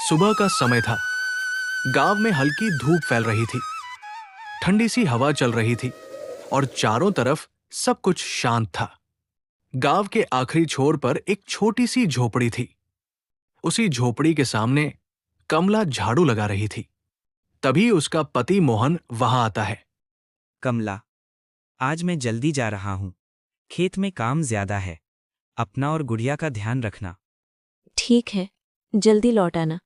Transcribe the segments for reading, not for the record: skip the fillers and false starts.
सुबह का समय था। गांव में हल्की धूप फैल रही थी, ठंडी सी हवा चल रही थी और चारों तरफ सब कुछ शांत था। गांव के आखिरी छोर पर एक छोटी सी झोपड़ी थी। उसी झोपड़ी के सामने कमला झाड़ू लगा रही थी। तभी उसका पति मोहन वहां आता है। कमला, आज मैं जल्दी जा रहा हूँ। खेत में काम ज्यादा है। अपना और गुड़िया का ध्यान रखना। ठीक है, जल्दी लौट आना।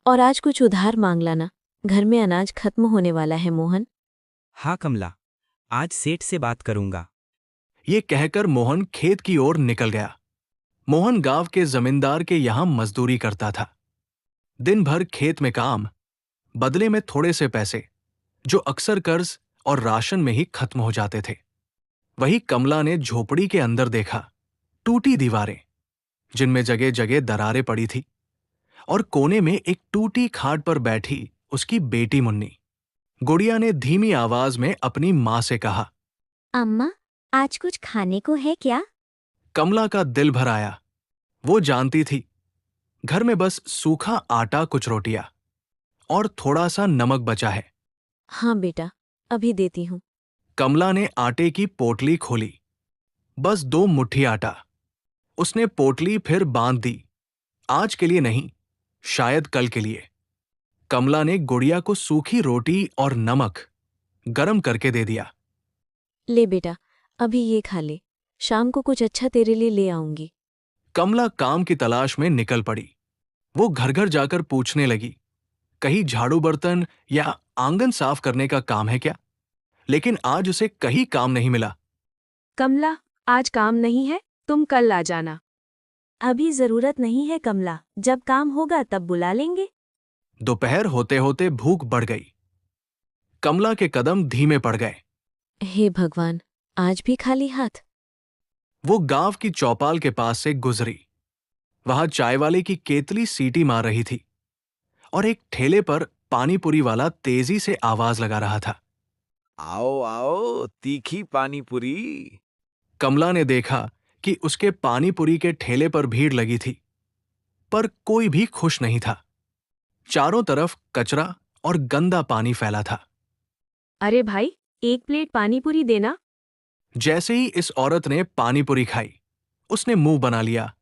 और आज कुछ उधार मांग लाना, घर में अनाज खत्म होने वाला है मोहन। हाँ कमला, आज सेठ से बात करूंगा। ये कहकर मोहन खेत की ओर निकल गया। मोहन गांव के जमींदार के यहां मजदूरी करता था। दिन भर खेत में काम, बदले में थोड़े से पैसे, जो अक्सर कर्ज और राशन में ही खत्म हो जाते थे। वही कमला ने झोपड़ी के अंदर देखा। टूटी दीवारें, जिनमें जगह जगह दरारें पड़ी थी, और कोने में एक टूटी खाट पर बैठी उसकी बेटी मुन्नी। गुड़िया ने धीमी आवाज में अपनी मां से कहा, अम्मा, आज कुछ खाने को है क्या? कमला का दिल भर आया। वो जानती थी घर में बस सूखा आटा, कुछ रोटियां और थोड़ा सा नमक बचा है। हाँ बेटा, अभी देती हूँ। कमला ने आटे की पोटली खोली। बस 2 मुट्ठी आटा। उसने पोटली फिर बांध दी। आज के लिए नहीं, शायद कल के लिए। कमला ने गुड़िया को सूखी रोटी और नमक गरम करके दे दिया। ले बेटा, अभी ये खा ले। शाम को कुछ अच्छा तेरे लिए ले आऊंगी। कमला काम की तलाश में निकल पड़ी। वो घर घर जाकर पूछने लगी, कहीं झाड़ू बर्तन या आंगन साफ करने का काम है क्या? लेकिन आज उसे कहीं काम नहीं मिला। कमला, आज काम नहीं है, तुम कल आ जाना। अभी जरूरत नहीं है कमला, जब काम होगा तब बुला लेंगे। दोपहर होते होते भूख बढ़ गई। कमला के कदम धीमे पड़ गए। हे भगवान, आज भी खाली हाथ। वो गांव की चौपाल के पास से गुजरी। वहां चाय वाले की केतली सीटी मार रही थी और एक ठेले पर पानीपुरी वाला तेजी से आवाज लगा रहा था। आओ आओ, तीखी पानी पूरी। कमला ने देखा कि उसके पानीपुरी के ठेले पर भीड़ लगी थी, पर कोई भी खुश नहीं था। चारों तरफ कचरा और गंदा पानी फैला था। अरे भाई, 1 प्लेट पानीपुरी देना। जैसे ही इस औरत ने पानीपुरी खाई, उसने मुंह बना लिया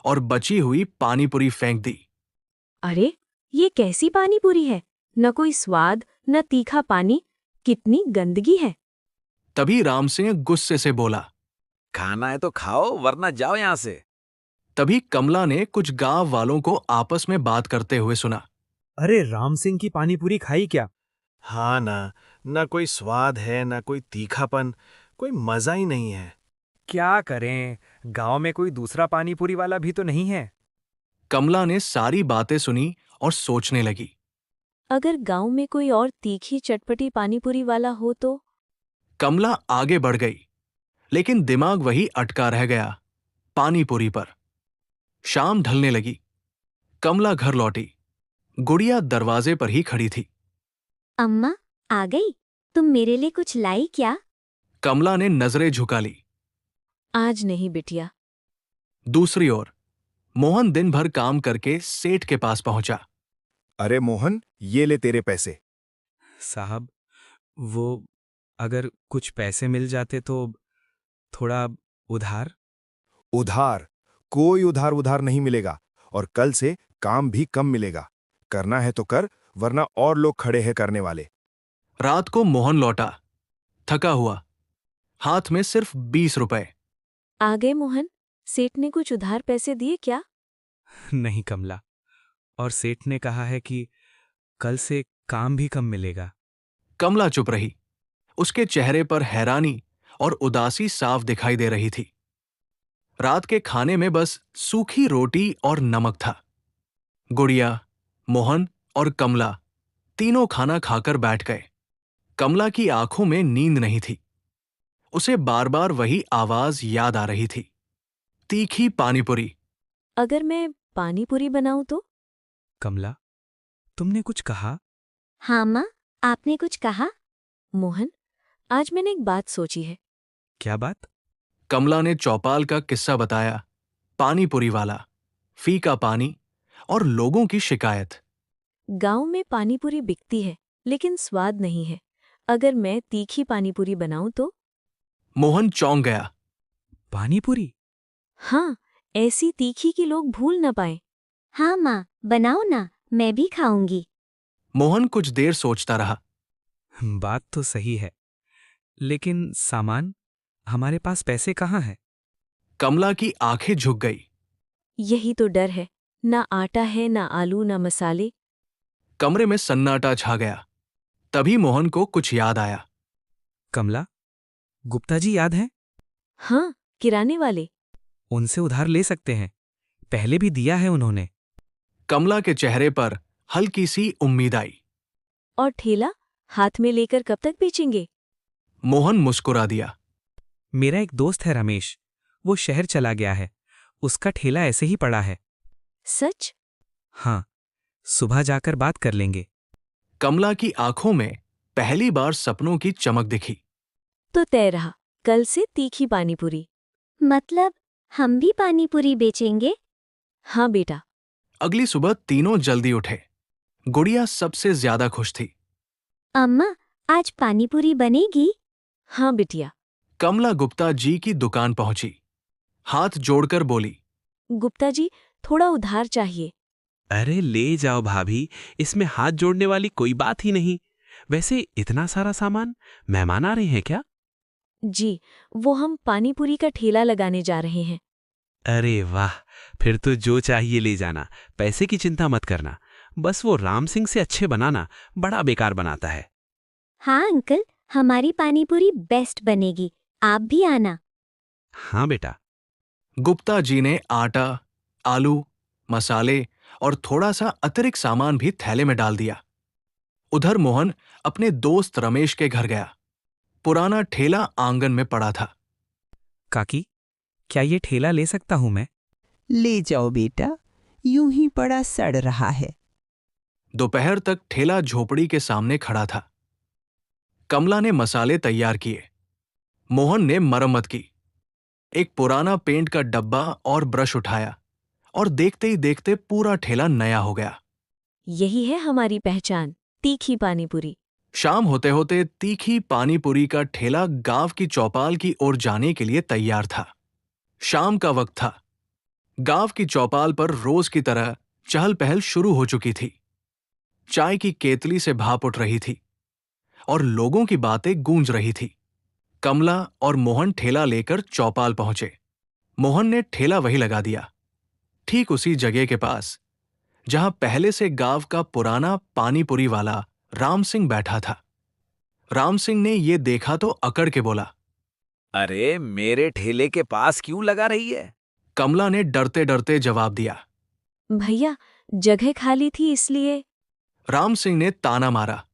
और बची हुई पानीपुरी फेंक दी। अरे, ये कैसी पानीपुरी है? न कोई स्वाद, न तीखा पानी, कितनी गंदगी है। तभी राम सिंह गुस्से से बोला। खाना है तो खाओ, वरना जाओ यहां से। तभी कमला ने कुछ गांव वालों को आपस में बात करते हुए सुना। अरे राम सिंह की पानीपुरी खाई क्या? हाँ ना, न कोई स्वाद है, न कोई तीखापन, कोई मजा ही नहीं है। क्या करें, गांव में कोई दूसरा पानीपुरी वाला भी तो नहीं है। कमला ने सारी बातें सुनी और सोचने लगी। अगर गांव में कोई और तीखी चटपटी पानीपुरी वाला हो तो? कमला आगे बढ़ गई, लेकिन दिमाग वही अटका रह गया, पानीपुरी पर। शाम ढलने लगी। कमला घर लौटी। गुड़िया दरवाजे पर ही खड़ी थी। अम्मा, आ गई? तुम मेरे लिए कुछ लाई क्या? कमला ने नजरें झुका ली। आज नहीं बिटिया। दूसरी ओर मोहन दिन भर काम करके सेठ के पास पहुंचा। अरे मोहन, ये ले तेरे पैसे। साहब, वो अगर कुछ पैसे मिल जाते तो थोड़ा उधार। उधार? कोई उधार नहीं मिलेगा, और कल से काम भी कम मिलेगा। करना है तो कर, वरना और लोग खड़े हैं करने वाले। रात को मोहन लौटा, थका हुआ, हाथ में सिर्फ 20 रुपए। आ गए मोहन, सेठ ने कुछ उधार पैसे दिए क्या? नहीं कमला, और सेठ ने कहा है कि कल से काम भी कम मिलेगा। कमला चुप रही। उसके चेहरे पर हैरानी और उदासी साफ दिखाई दे रही थी। रात के खाने में बस सूखी रोटी और नमक था। गुड़िया, मोहन और कमला तीनों खाना खाकर बैठ गए। कमला की आंखों में नींद नहीं थी। उसे बार बार वही आवाज याद आ रही थी, तीखी पानीपुरी। अगर मैं पानीपुरी बनाऊं तो? कमला, तुमने कुछ कहा? हाँ माँ, आपने कुछ कहा? मोहन, आज मैंने एक बात सोची है। क्या बात? कमला ने चौपाल का किस्सा बताया। पानीपुरी वाला, फीका पानी और लोगों की शिकायत। गांव में पानीपुरी बिकती है, लेकिन स्वाद नहीं है। अगर मैं तीखी पानीपुरी बनाऊं तो? मोहन चौंक गया। पानीपुरी? हाँ, ऐसी तीखी कि लोग भूल न पाए। हाँ माँ, बनाओ ना, मैं भी खाऊंगी। मोहन कुछ देर सोचता रहा। बात तो सही है, लेकिन सामान? हमारे पास पैसे कहाँ हैं? कमला की आंखें झुक गई। यही तो डर है, ना आटा है, ना आलू, ना मसाले। कमरे में सन्नाटा छा गया। तभी मोहन को कुछ याद आया। कमला, गुप्ता जी याद हैं? हाँ, किराने वाले। उनसे उधार ले सकते हैं, पहले भी दिया है उन्होंने। कमला के चेहरे पर हल्की सी उम्मीद आई। और ठेला हाथ में लेकर कब तक बेचेंगे? मोहन मुस्कुरा दिया। मेरा एक दोस्त है रमेश, वो शहर चला गया है, उसका ठेला ऐसे ही पड़ा है। सच? हाँ, सुबह जाकर बात कर लेंगे। कमला की आंखों में पहली बार सपनों की चमक दिखी। तो तय रहा, कल से तीखी पानीपुरी। मतलब हम भी पानीपुरी बेचेंगे? हाँ बेटा। अगली सुबह तीनों जल्दी उठे। गुड़िया सबसे ज्यादा खुश थी। अम्मा, आज पानीपुरी बनेगी? हाँ बिटिया। कमला गुप्ता जी की दुकान पहुंची। हाथ जोड़कर बोली, गुप्ता जी, थोड़ा उधार चाहिए। अरे ले जाओ भाभी, इसमें हाथ जोड़ने वाली कोई बात ही नहीं। वैसे इतना सारा सामान, मेहमान आ रहे हैं क्या? जी, वो हम पानीपुरी का ठेला लगाने जा रहे हैं। अरे वाह, फिर तो जो चाहिए ले जाना, पैसे की चिंता मत करना। बस वो राम सिंह से अच्छे बनाना, बड़ा बेकार बनाता है। हाँ अंकल, हमारी पानीपुरी बेस्ट बनेगी, आप भी आना। हाँ बेटा। गुप्ता जी ने आटा, आलू, मसाले और थोड़ा सा अतिरिक्त सामान भी थैले में डाल दिया। उधर मोहन अपने दोस्त रमेश के घर गया। पुराना ठेला आंगन में पड़ा था। काकी, क्या ये ठेला ले सकता हूं मैं? ले जाओ बेटा, यूं ही पड़ा सड़ रहा है। दोपहर तक ठेला झोपड़ी के सामने खड़ा था। कमला ने मसाले तैयार किए। मोहन ने मरम्मत की। एक पुराना पेंट का डब्बा और ब्रश उठाया और देखते ही देखते पूरा ठेला नया हो गया। यही है हमारी पहचान, तीखी पानीपुरी। शाम होते होते तीखी पानीपुरी का ठेला गांव की चौपाल की ओर जाने के लिए तैयार था। शाम का वक्त था। गांव की चौपाल पर रोज की तरह चहल पहल शुरू हो चुकी थी। चाय की केतली से भाप उठ रही थी और लोगों की बातें गूंज रही थी। कमला और मोहन ठेला लेकर चौपाल पहुंचे। मोहन ने ठेला वही लगा दिया, ठीक उसी जगह के पास जहां पहले से गांव का पुराना पानीपुरी वाला राम सिंह बैठा था। राम सिंह ने ये देखा तो अकड़ के बोला, अरे मेरे ठेले के पास क्यों लगा रही है? कमला ने डरते डरते जवाब दिया, भैया, जगह खाली थी इसलिए। राम सिंह ने ताना मारा,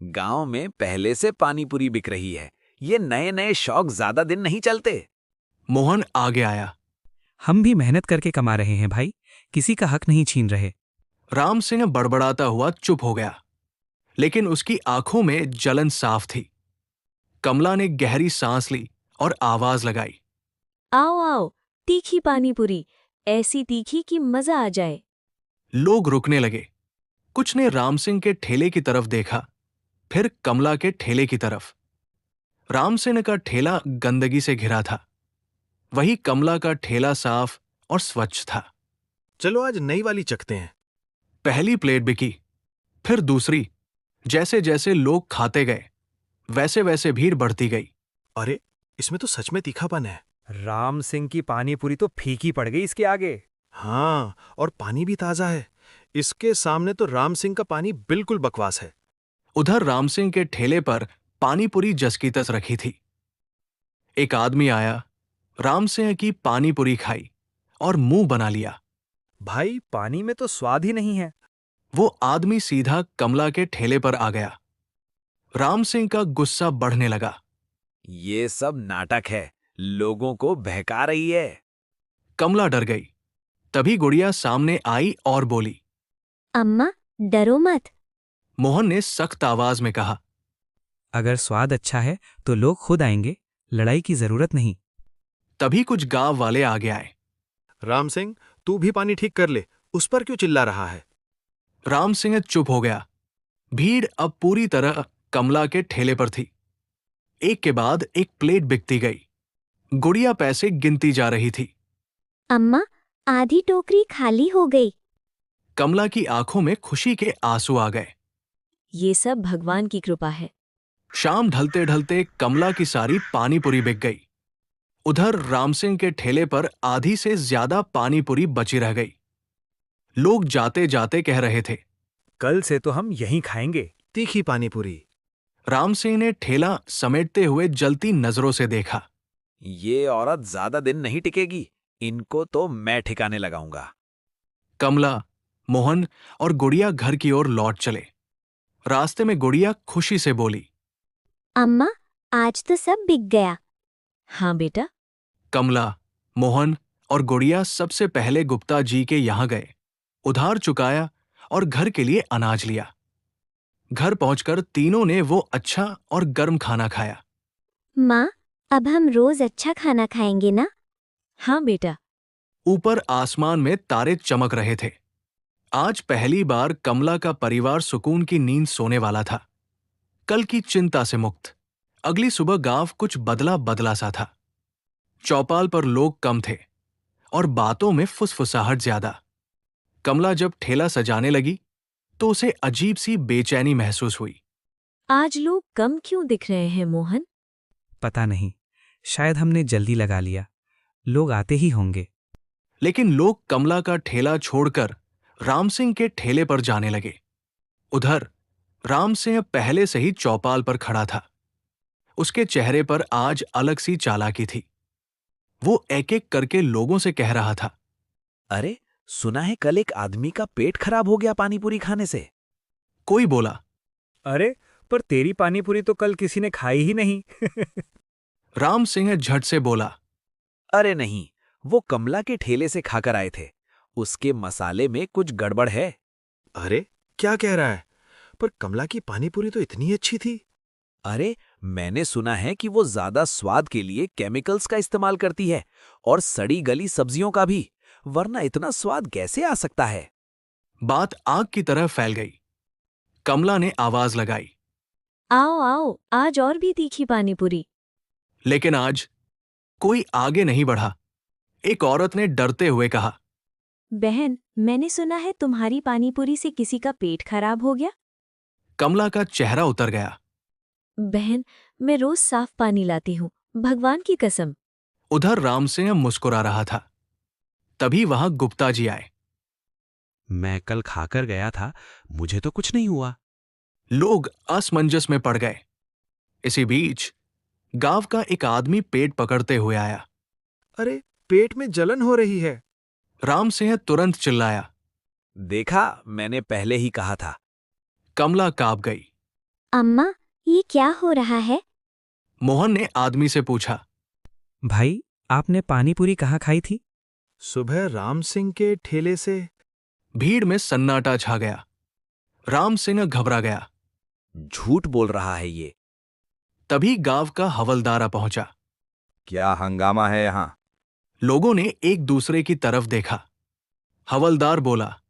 गांव में पहले से पानीपुरी बिक रही है, ये नए नए शौक ज्यादा दिन नहीं चलते। मोहन आगे आया। हम भी मेहनत करके कमा रहे हैं भाई, किसी का हक नहीं छीन रहे। राम सिंह बड़बड़ाता हुआ चुप हो गया, लेकिन उसकी आंखों में जलन साफ थी। कमला ने गहरी सांस ली और आवाज लगाई, आओ आओ, तीखी पानीपुरी, ऐसी तीखी कि मजा आ जाए। लोग रुकने लगे। कुछ ने राम सिंह के ठेले की तरफ देखा, फिर कमला के ठेले की तरफ। राम सिंह का ठेला गंदगी से घिरा था, वही कमला का ठेला साफ और स्वच्छ था। चलो आज नई वाली चखते हैं। पहली प्लेट बिकी, फिर दूसरी। जैसे जैसे लोग खाते गए, वैसे वैसे भीड़ बढ़ती गई। अरे, इसमें तो सच में तीखापन है। राम सिंह की पानीपुरी तो फीकी पड़ गई इसके आगे। हाँ, और पानी भी ताजा है। इसके सामने तो राम सिंह का पानी बिल्कुल बकवास है। उधर राम सिंह के ठेले पर पानीपुरी जस की तस रखी थी। एक आदमी आया, राम सिंह की पानीपुरी खाई और मुंह बना लिया। भाई, पानी में तो स्वाद ही नहीं है। वो आदमी सीधा कमला के ठेले पर आ गया। राम सिंह का गुस्सा बढ़ने लगा। ये सब नाटक है, लोगों को बहका रही है। कमला डर गई। तभी गुड़िया सामने आई और बोली, अम्मा, डरो मत। मोहन ने सख्त आवाज में कहा, अगर स्वाद अच्छा है तो लोग खुद आएंगे, लड़ाई की जरूरत नहीं। तभी कुछ गांव वाले आगे आए। राम सिंह, तू भी पानी ठीक कर ले, उस पर क्यों चिल्ला रहा है? राम सिंह चुप हो गया। भीड़ अब पूरी तरह कमला के ठेले पर थी। एक के बाद एक प्लेट बिकती गई। गुड़िया पैसे गिनती जा रही थी। अम्मा, आधी टोकरी खाली हो गई। कमला की आंखों में खुशी के आंसू आ गए। ये सब भगवान की कृपा है। शाम ढलते ढलते कमला की सारी पानी पूरी बिक गई। उधर राम सिंह के ठेले पर आधी से ज्यादा पानी पूरी बची रह गई। लोग जाते जाते कह रहे थे, कल से तो हम यहीं खाएंगे। तीखी पानी पूरी। राम सिंह ने ठेला समेटते हुए जलती नजरों से देखा। ये औरत ज्यादा दिन नहीं टिकेगी, इनको तो मैं ठिकाने लगाऊंगा। कमला, मोहन और गुड़िया घर की ओर लौट चले। रास्ते में गुड़िया खुशी से बोली, अम्मा, आज तो सब बिक गया। हाँ बेटा। कमला, मोहन और गुड़िया सबसे पहले गुप्ता जी के यहां गए, उधार चुकाया और घर के लिए अनाज लिया। घर पहुंचकर तीनों ने वो अच्छा और गर्म खाना खाया। माँ, अब हम रोज अच्छा खाना खाएंगे ना? हाँ बेटा। ऊपर आसमान में तारे चमक रहे थे। आज पहली बार कमला का परिवार सुकून की नींद सोने वाला था, कल की चिंता से मुक्त। अगली सुबह गांव कुछ बदला बदला सा था। चौपाल पर लोग कम थे और बातों में फुसफुसाहट ज्यादा। कमला जब ठेला सजाने लगी तो उसे अजीब सी बेचैनी महसूस हुई। आज लोग कम क्यों दिख रहे हैं मोहन? पता नहीं, शायद हमने जल्दी लगा लिया। लोग आते ही होंगे। लेकिन लोग कमला का ठेला छोड़कर राम सिंह के ठेले पर जाने लगे। उधर राम सिंह पहले से ही चौपाल पर खड़ा था। उसके चेहरे पर आज अलग सी चालाकी थी। वो एक एक करके लोगों से कह रहा था, अरे, सुना है कल एक आदमी का पेट खराब हो गया पानी पूरी खाने से। कोई बोला, अरे, पर तेरी पानी पूरी तो कल किसी ने खाई ही नहीं। राम सिंह झट से बोला, अरे नहीं, वो कमला के ठेले से खाकर आए थे। उसके मसाले में कुछ गड़बड़ है। अरे, क्या कह रहा है? पर कमला की पानी पूरी तो इतनी अच्छी थी। अरे, मैंने सुना है कि वो ज्यादा स्वाद के लिए केमिकल्स का इस्तेमाल करती है और सड़ी गली सब्जियों का भी, वरना इतना स्वाद कैसे आ सकता है? बात आग की तरह फैल गई। कमला ने आवाज लगाई, आओ आओ, आज और भी तीखी पानी पूरी। लेकिन आज कोई आगे नहीं बढ़ा। एक औरत ने डरते हुए कहा, बहन, मैंने सुना है तुम्हारी पानी पूरी से किसी का पेट खराब हो गया। कमला का चेहरा उतर गया। बहन, मैं रोज साफ पानी लाती हूँ, भगवान की कसम। उधर राम सिंह मुस्कुरा रहा था। तभी वहां गुप्ता जी आए। मैं कल खाकर गया था, मुझे तो कुछ नहीं हुआ। लोग असमंजस में पड़ गए। इसी बीच गांव का एक आदमी पेट पकड़ते हुए आया। अरे, पेट में जलन हो रही है। राम सिंह तुरंत चिल्लाया। देखा, मैंने पहले ही कहा था। कमला कांप गई। अम्मा, ये क्या हो रहा है? मोहन ने आदमी से पूछा, भाई, आपने पानी पूरी कहाँ खाई थी? सुबह राम सिंह के ठेले से। भीड़ में सन्नाटा छा गया। राम सिंह घबरा गया। झूठ बोल रहा है ये। तभी गांव का हवलदार आ पहुंचा। क्या हंगामा है यहां? लोगों ने एक दूसरे की तरफ देखा। हवलदार बोला,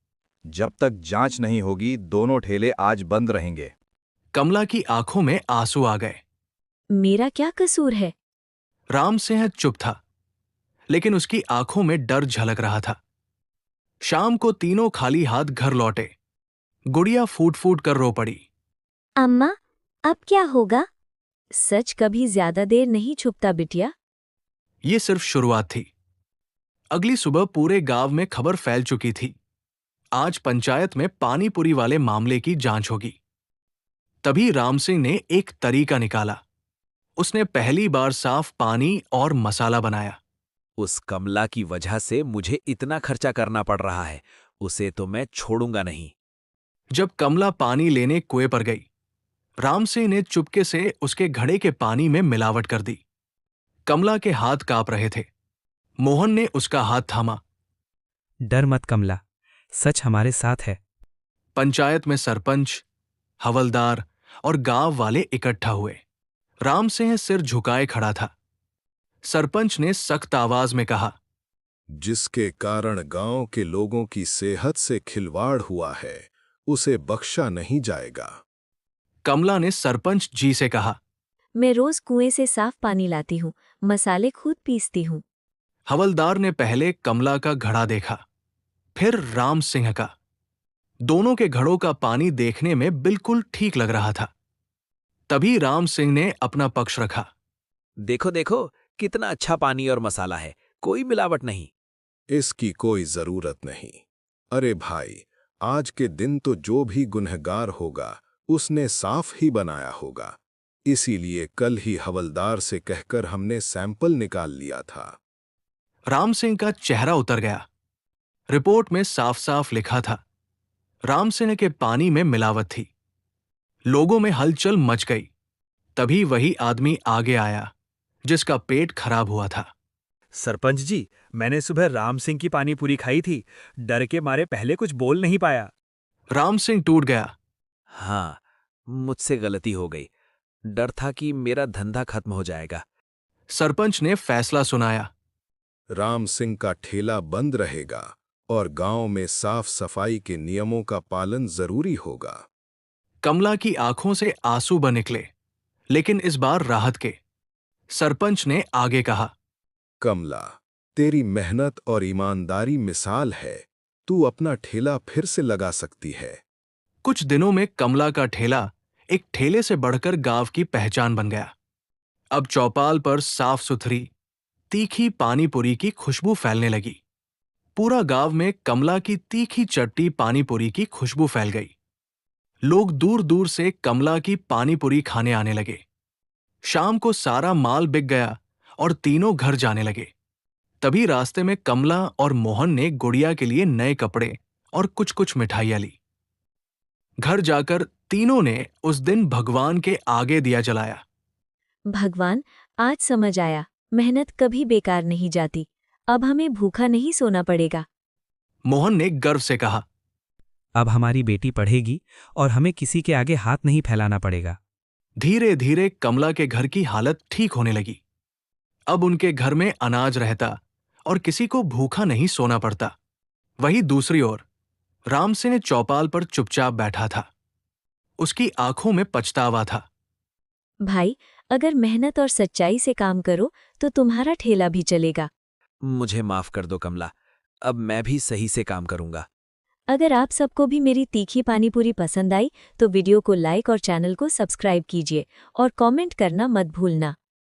जब तक जांच नहीं होगी दोनों ठेले आज बंद रहेंगे। कमला की आंखों में आंसू आ गए। मेरा क्या कसूर है? राम सिंह चुप था, लेकिन उसकी आंखों में डर झलक रहा था। शाम को तीनों खाली हाथ घर लौटे। गुड़िया फूट फूट कर रो पड़ी। अम्मा, अब क्या होगा? सच कभी ज्यादा देर नहीं छुपता बिटिया। ये सिर्फ शुरुआत थी। अगली सुबह पूरे गांव में खबर फैल चुकी थी। आज पंचायत में पानी पूरी वाले मामले की जांच होगी। तभी राम सिंह ने एक तरीका निकाला। उसने पहली बार साफ पानी और मसाला बनाया। उस कमला की वजह से मुझे इतना खर्चा करना पड़ रहा है, उसे तो मैं छोड़ूंगा नहीं। जब कमला पानी लेने कुएं पर गई, राम सिंह ने चुपके से उसके घड़े के पानी में मिलावट कर दी। कमला के हाथ कांप रहे थे। मोहन ने उसका हाथ थामा। डर मत कमला, सच हमारे साथ है। पंचायत में सरपंच, हवलदार और गांव वाले इकट्ठा हुए। राम सिंह सिर झुकाए खड़ा था। सरपंच ने सख्त आवाज में कहा, जिसके कारण गांव के लोगों की सेहत से खिलवाड़ हुआ है, उसे बख्शा नहीं जाएगा। कमला ने सरपंच जी से कहा। मैं रोज कुएं से साफ पानी लाती हूँ, मसाले खुद पीसती हूँ। हवलदार ने पहले कमला का घड़ा देखा, फिर राम सिंह का। दोनों के घड़ों का पानी देखने में बिल्कुल ठीक लग रहा था। तभी राम सिंह ने अपना पक्ष रखा। देखो देखो, कितना अच्छा पानी और मसाला है, कोई मिलावट नहीं। इसकी कोई जरूरत नहीं। अरे भाई, आज के दिन तो जो भी गुनहगार होगा उसने साफ ही बनाया होगा, इसीलिए कल ही हवलदार से कहकर हमने सैंपल निकाल लिया था। राम सिंह का चेहरा उतर गया। रिपोर्ट में साफ साफ लिखा था, राम सिंह के पानी में मिलावट थी। लोगों में हलचल मच गई। तभी वही आदमी आगे आया जिसका पेट खराब हुआ था। सरपंच जी, मैंने सुबह राम सिंह की पानी पूरी खाई थी। डर के मारे पहले कुछ बोल नहीं पाया। राम सिंह टूट गया। हाँ, मुझसे गलती हो गई। डर था कि मेरा धंधा खत्म हो जाएगा। सरपंच ने फैसला सुनाया। राम सिंह का ठेला बंद रहेगा और गांव में साफ सफाई के नियमों का पालन जरूरी होगा। कमला की आंखों से आंसू बह निकले, लेकिन इस बार राहत के। सरपंच ने आगे कहा, कमला, तेरी मेहनत और ईमानदारी मिसाल है। तू अपना ठेला फिर से लगा सकती है। कुछ दिनों में कमला का ठेला एक ठेले से बढ़कर गांव की पहचान बन गया। अब चौपाल पर साफ सुथरी तीखी पानी पूरी की खुशबू फैलने लगी। पूरा गांव में कमला की तीखी चट्टी पानी पूरी की खुशबू फैल गई। लोग दूर दूर से कमला की पानी पूरी खाने आने लगे। शाम को सारा माल बिक गया और तीनों घर जाने लगे। तभी रास्ते में कमला और मोहन ने गुड़िया के लिए नए कपड़े और कुछ कुछ मिठाइयां ली। घर जाकर तीनों ने उस दिन भगवान के आगे दिया जलाया। भगवान, आज समझ आया, मेहनत कभी बेकार नहीं जाती। अब हमें भूखा नहीं सोना पड़ेगा। मोहन ने गर्व से कहा। अब हमारी बेटी पढ़ेगी और हमें किसी के आगे हाथ नहीं फैलाना पड़ेगा। धीरे धीरे कमला के घर की हालत ठीक होने लगी। अब उनके घर में अनाज रहता और किसी को भूखा नहीं सोना पड़ता। वहीं दूसरी ओर राम सिंह चौपाल पर चुपचाप बैठा था। उसकी आंखों में पछतावा था। भाई, अगर मेहनत और सच्चाई से काम करो तो तुम्हारा ठेला भी चलेगा। मुझे माफ कर दो कमला, अब मैं भी सही से काम करूंगा। अगर आप सबको भी मेरी तीखी पानीपुरी पसंद आई तो वीडियो को लाइक और चैनल को सब्सक्राइब कीजिए और कमेंट करना मत भूलना।